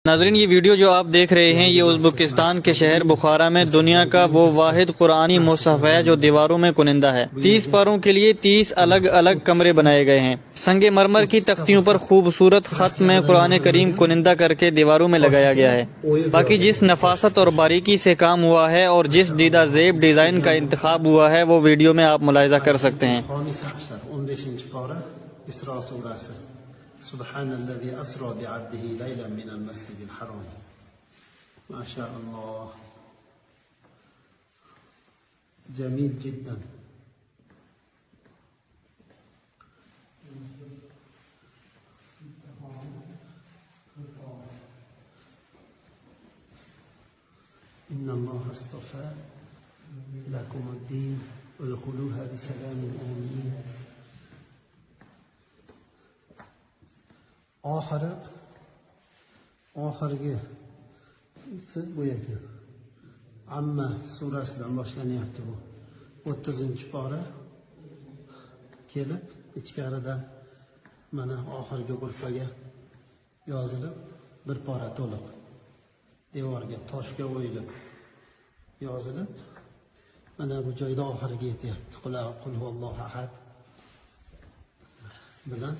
नाज़रीन, ये वीडियो जो आप देख रहे हैं ये उज़्बेकिस्तान के शहर बुखारा में दुनिया का वो वाहिद कुरानी मुसहफ़ है जो दीवारों में कुनिंदा है। 30 पारों के लिए 30 अलग अलग कमरे बनाए गए हैं। संगे मरमर की तख्तियों पर खूबसूरत खत में कुरान करीम कुनिंदा करके दीवारों में लगाया गया है। बाकी जिस नफासत और बारीकी से काम हुआ है और जिस दीदा ज़ेब डिज़ाइन का इंतखाब हुआ है वो वीडियो में आप मुलाहिज़ा कर सकते हैं। سبحان الذي أسرى بعبده ليلا من المسجد الحرام. ما شاء الله، جميل جدا. إن الله اصطفى لكم الدين ادخلوها بسلام آمين. oxirgi bu ekan. Amma surasidan boshlanyapti bu. 30-pora kelib, ichkarida mana oxirgi g'urfaga yozilib, bir pora to'liq devorga toshga o'yilib yozilib, mana bu joyda oxiriga yetyapti. Qul huvallohu ahad bilan